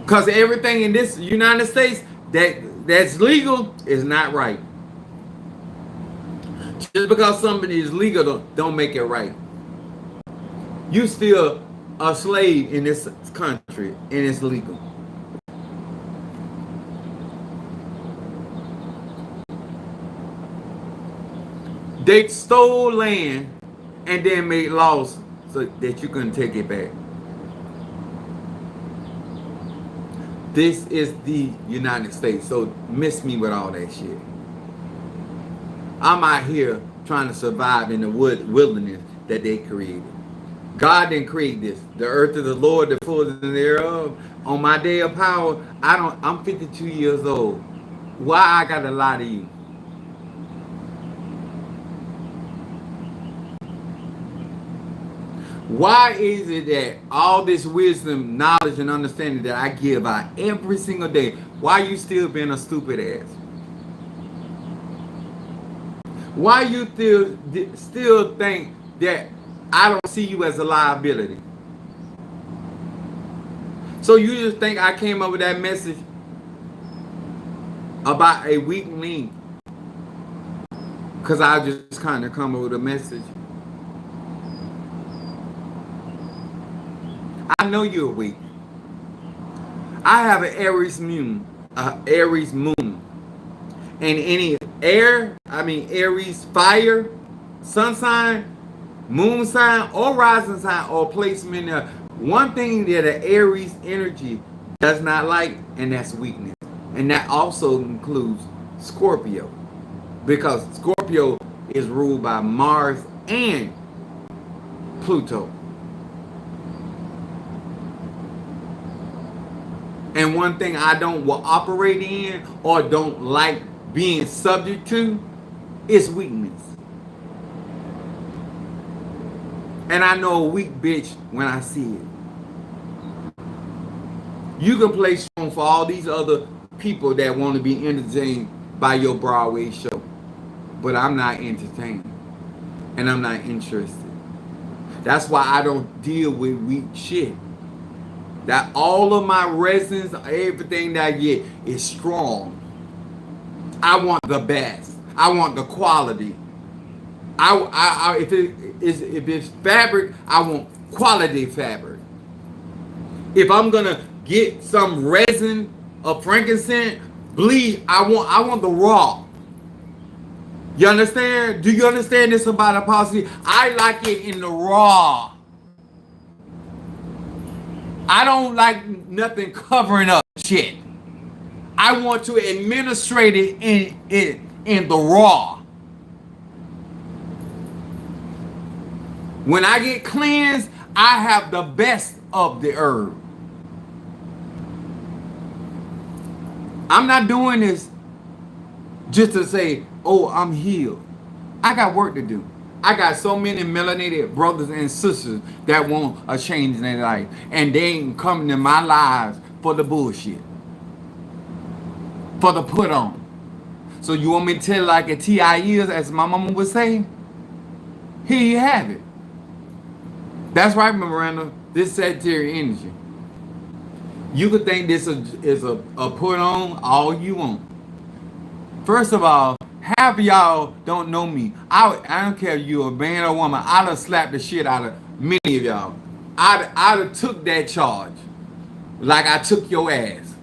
Because everything in this United States that's legal is not right. Just because somebody is legal don't make it right. You still a slave in this country and it's legal. They stole land and then made laws so that you couldn't take it back. This is the United States, so miss me with all that shit. I'm out here trying to survive in the wilderness that they created. God didn't create this. The earth is the Lord, the fullness thereof. On my day of power, I'm 52 years old. Why I gotta lie to you? Why is it that all this wisdom, knowledge, and understanding that I give out every single day, why you still being a stupid ass? Why you still think that I don't see you as a liability? So you just think I came up with that message about a weak link because I just kind of come up with a message? I know you're weak. I have an Aries moon, and any Aries fire, sun sign, moon sign, or rising sign, or placement there. One thing that an Aries energy does not like, and that's weakness, and that also includes Scorpio, because Scorpio is ruled by Mars and Pluto. And one thing I don't operate in or don't like being subject to is weakness. And I know a weak bitch when I see it. You can play strong for all these other people that want to be entertained by your Broadway show. But I'm not entertained. And I'm not interested. That's why I don't deal with weak shit. That all of my resonance, everything that I get is strong. I want the best. I want the quality. If it's fabric, I want quality fabric. If I'm gonna get some resin of frankincense, bleed, I want the raw. You understand? Do you understand this about apostasy? I like it in the raw. I don't like nothing covering up shit. I want to administrate it in the raw. When I get cleansed, I have the best of the herb. I'm not doing this just to say, oh, I'm healed. I got work to do. I got so many melanated brothers and sisters that want a change in their life. And they ain't coming in my lives for the bullshit. For the put on. So you want me to tell like a T.I. is, as my mama would say? Here you have it. That's right, Miranda. This Sagittarius energy. You could think this is a put on all you want. First of all, half of y'all don't know me. I don't care if you're a man or woman. I'd have slapped the shit out of many of y'all. I'd have took that charge like I took your ass.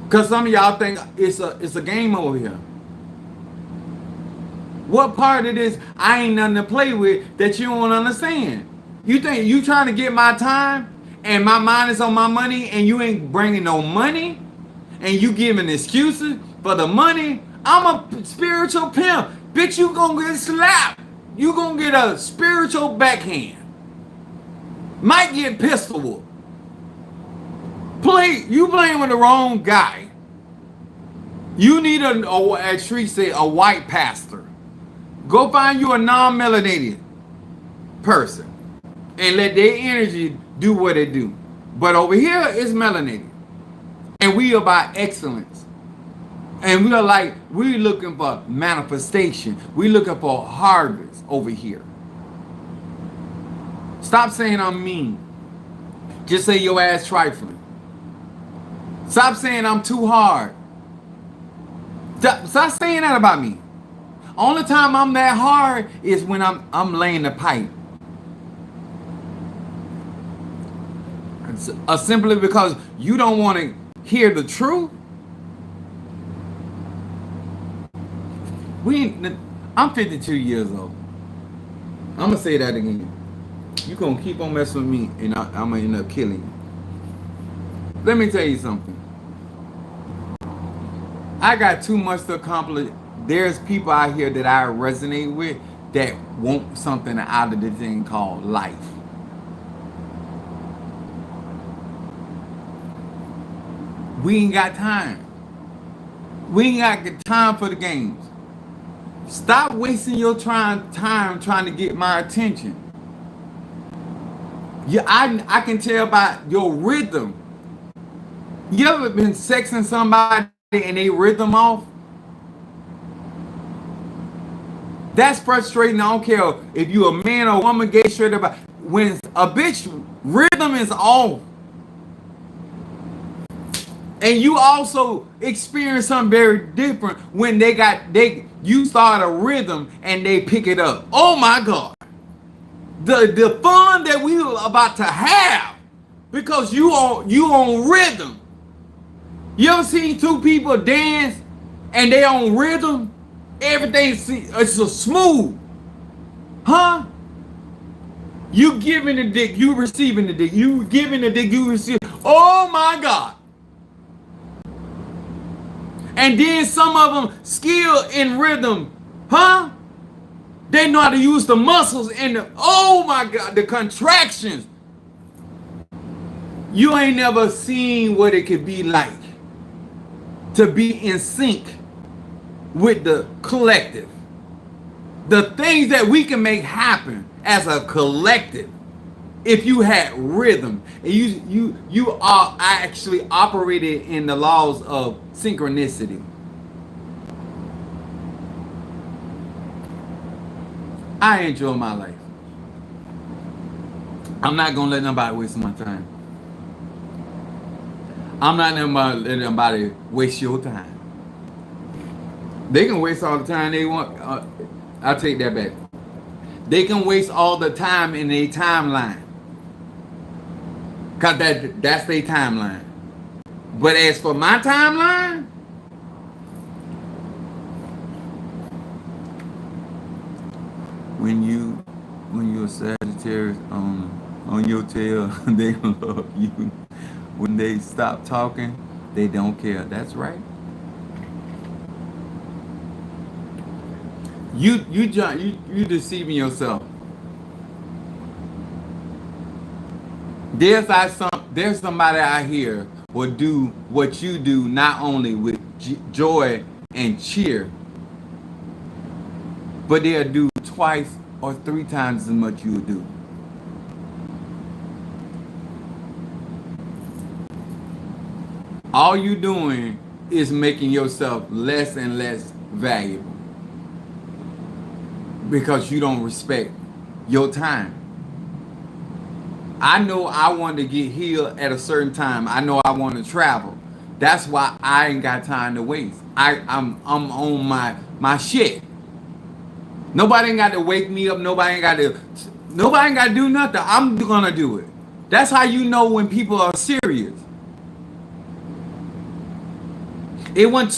Because some of y'all think it's a game over here. What part of this I ain't nothing to play with that you don't understand? You think you trying to get my time and my mind is on my money and you ain't bringing no money and you giving excuses for the money? I'm a spiritual pimp. Bitch, you gonna get slapped. You gonna get a spiritual backhand. Might get pistol whooped. You playing with the wrong guy. You need as Tree said, a white pastor. Go find you a non-melanated person and let their energy do what it do. But over here, it's melanated. And we about excellence. And we're looking for manifestation. We're looking for harvest over here. Stop saying I'm mean. Just say your ass trifling. Stop saying I'm too hard. Stop saying that about me. Only time I'm that hard is when I'm laying the pipe. Simply because you don't want to hear the truth. I'm 52 years old. I'm gonna say that again. You gonna keep on messing with me, and I'm gonna end up killing you. Let me tell you something. I got too much to accomplish. There's people out here that I resonate with that want something out of the thing called life. We ain't got time. We ain't got time for the games. Stop wasting your time trying to get my attention. Yeah, I can tell by your rhythm. You ever been sexing somebody and they rhythm off? That's frustrating. I don't care if you a man or a woman, gay, straight up. When a bitch rhythm is off, and you also experience something very different when you start a rhythm and they pick it up. Oh my God. The fun that we were about to have because you on rhythm. You ever seen two people dance and they on rhythm? It's so smooth. Huh? You giving the dick, you receiving the dick. You giving the dick, you receive. Oh my God. And then some of them skilled in rhythm. Huh? They know how to use the muscles and oh my God, the contractions. You ain't never seen what it could be like to be in sync with the collective. The things that we can make happen as a collective. If you had rhythm and you are actually operated in the laws of synchronicity. I enjoy my life. I'm not gonna let nobody waste my time. I'm not gonna let nobody waste your time. They can waste all the time they want. I'll take that back. They can waste all the time in their timeline. Cause that's their timeline. But as for my timeline, a Sagittarius on your tail, they love you. When they stop talking, they don't care. That's right. You deceiving yourself. There's somebody out here will do what you do not only with joy and cheer, but they'll do twice or three times as much you do. All you doing is making yourself less and less valuable because you don't respect your time. I know I want to get healed at a certain time. I know I want to travel. That's why I ain't got time to waste. I'm on my shit. Nobody ain't got to wake me up. Nobody ain't got to do nothing. I'm gonna do it. That's how you know when people are serious. It wasn't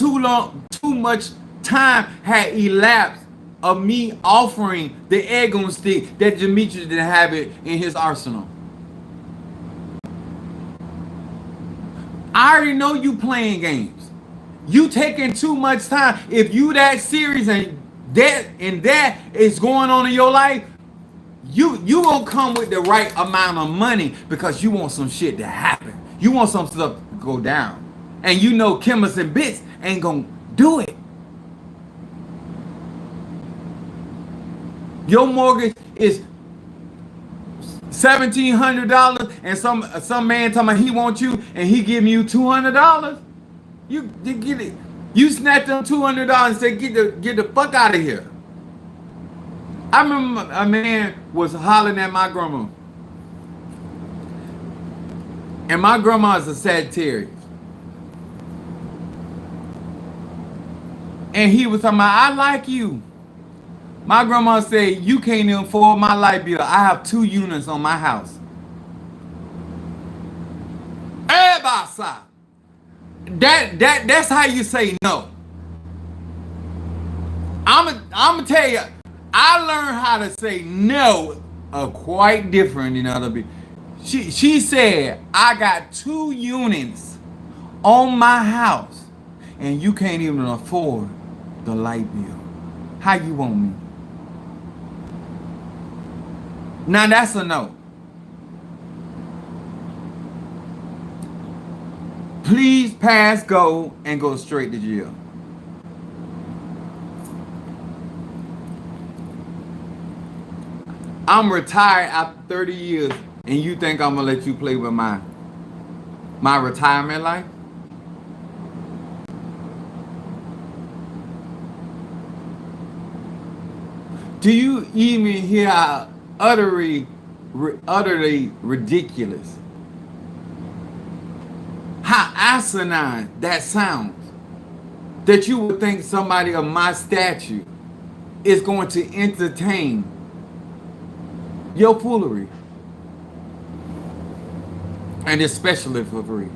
too much time had elapsed of me offering the egg on stick that Demetrius didn't have it in his arsenal. I already know you playing games. You taking too much time. If you that serious and that is going on in your life, you gonna come with the right amount of money because you want some shit to happen. You want some stuff to go down. And you know Chemists and Bits ain't gonna do it. Your mortgage is $1,700 and some man talking about he wants you and he giving you $200. You get it. You snatch them $200 and say get the fuck out of here. I remember a man was hollering at my grandma. And my grandma is a Sagittarius. And he was talking about, I like you. My grandma said, you can't even afford my light bill. I have 2 units on my house. Everybody, that's how you say no. I'm tell you, I learned how to say no quite different than other people. She said, I got 2 units on my house and you can't even afford the light bill. How you want me? Now that's a no. Please pass go and go straight to jail. I'm retired after 30 years and you think I'm gonna let you play with my retirement life? Do you even hear how utterly ridiculous, how asinine that sounds? That you would think somebody of my stature is going to entertain your foolery, and especially for free.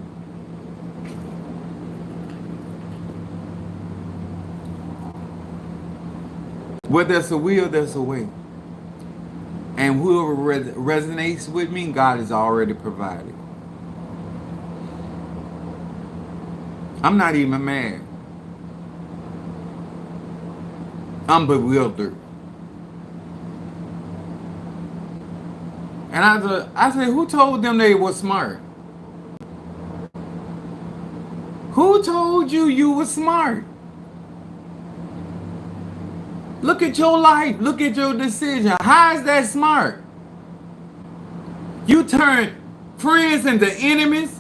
Where there's a will, there's a way. And whoever resonates with me, God has already provided. I'm not even mad. I'm bewildered. And I said, who told them they were smart? Who told you were smart? Look at your life. Look at your decision. How is that smart? You turn friends into enemies.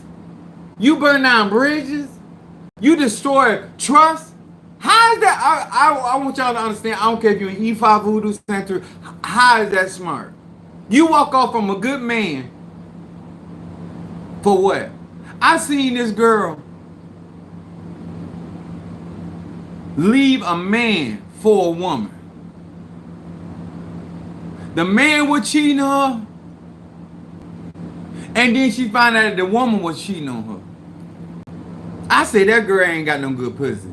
You burn down bridges. You destroy trust. How is that? I want y'all to understand. I don't care if you're an E5 Voodoo Center. How is that smart? You walk off from a good man. For what? I seen this girl leave a man for a woman. The man was cheating on her, and then she found out that the woman was cheating on her. I said that girl ain't got no good pussy.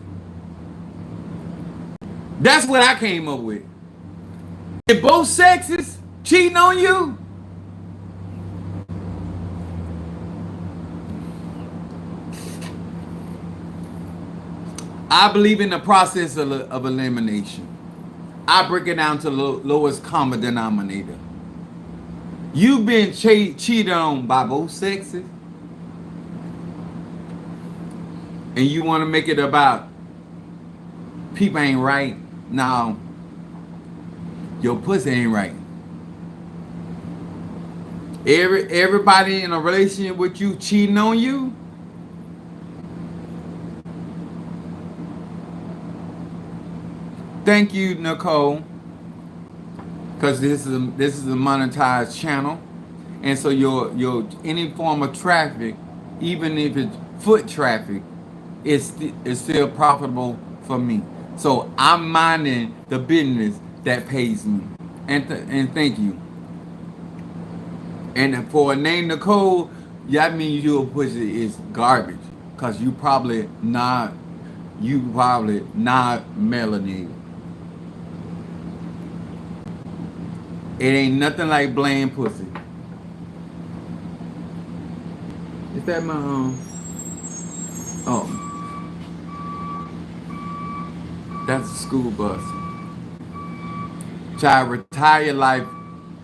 That's what I came up with. If both sexes cheating on you? I believe in the process of elimination. I break it down to the lowest common denominator. You've been cheated on by both sexes, and you want to make it about people ain't right. Now, your pussy ain't right. Everybody in a relationship with you cheating on you. Thank you, Nicole, because this is a monetized channel, and so your any form of traffic, even if it's foot traffic, is still profitable for me. So I'm minding the business that pays me, and thank you. And for a name Nicole, that means your pussy is garbage, cause you probably not melanated. It ain't nothing like bland pussy. Is that my oh, that's a school bus. Child, retire life.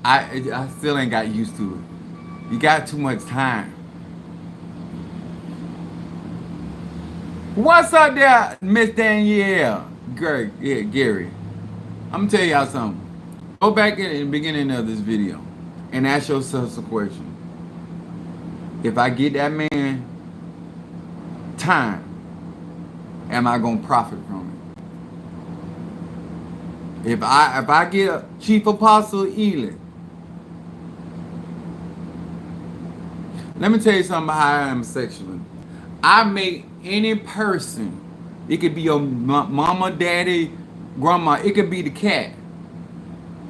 I still ain't got used to it. You got too much time. What's up there, Miss Danielle? Greg, yeah, Gary. I'm gonna tell y'all something. Go back in the beginning of this video and ask yourself a question. If I get that man time, am I gonna profit from it? If I get a Chief Apostle Ely, let me tell you something about how I am sexually. I make any person, it could be your mama, daddy, grandma, it could be the cat.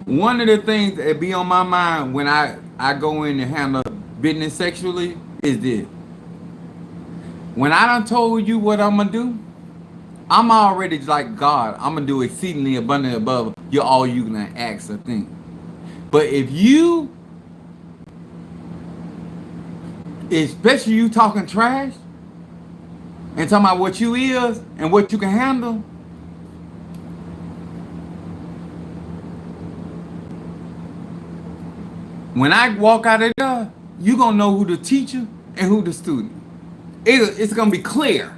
One of the things that be on my mind when I go in and handle business sexually is this. When I done told you what I'm gonna do, I'm already like God. I'm gonna do exceedingly abundantly above all you can ask or think. But if you, especially you talking trash and talking about what you is and what you can handle, when I walk out of there, you gonna know who the teacher and who the student. It's gonna be clear.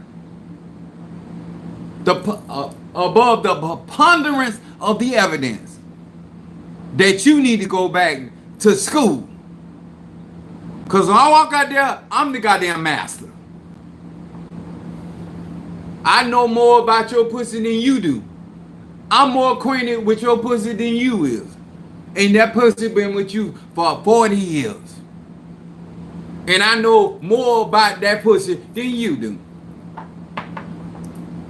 Above the preponderance of the evidence that you need to go back to school. Because when I walk out there, I'm the goddamn master. I know more about your pussy than you do. I'm more acquainted with your pussy than you is. And that pussy been with you for 40 years. And I know more about that pussy than you do.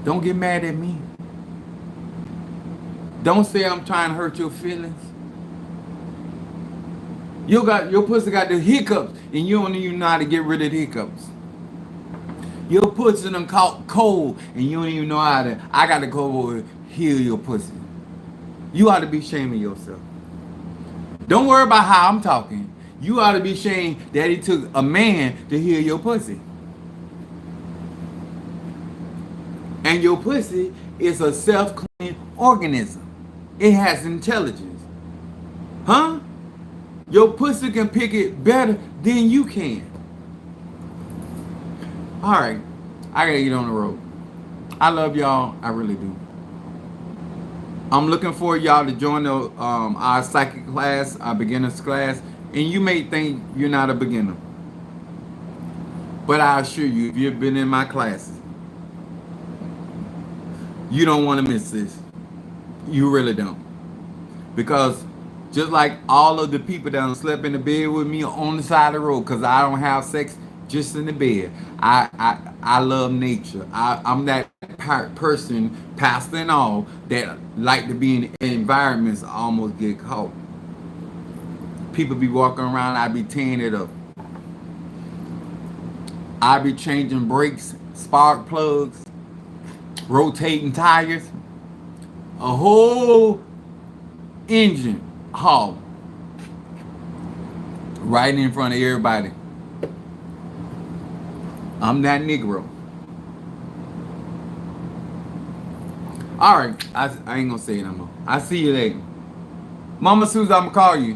Don't get mad at me. Don't say I'm trying to hurt your feelings. Your pussy got the hiccups and you don't even know how to get rid of the hiccups. Your pussy done caught cold and you don't even know how to, I got to go over heal your pussy. You ought to be shaming yourself. Don't worry about how I'm talking. You ought to be ashamed that it took a man to heal your pussy. And your pussy is a self-cleaning organism. It has intelligence. Huh? Your pussy can pick it better than you can. Alright. I gotta get on the road. I love y'all. I really do. I'm looking for y'all to join our psychic class, our beginner's class. And you may think you're not a beginner. But I assure you, if you've been in my classes, you don't want to miss this. You really don't. Because just like all of the people that slept in the bed with me on the side of the road, because I don't have sex just in the bed. I love nature. I'm that person, pastor and all, that like to be in environments I almost get caught. People be walking around, I be tearing it up. I be changing brakes, spark plugs, rotating tires, a whole engine haul right in front of everybody. I'm that Negro. All right, I ain't gonna say it no more. I see you later. Mama Susan, I'm gonna call you.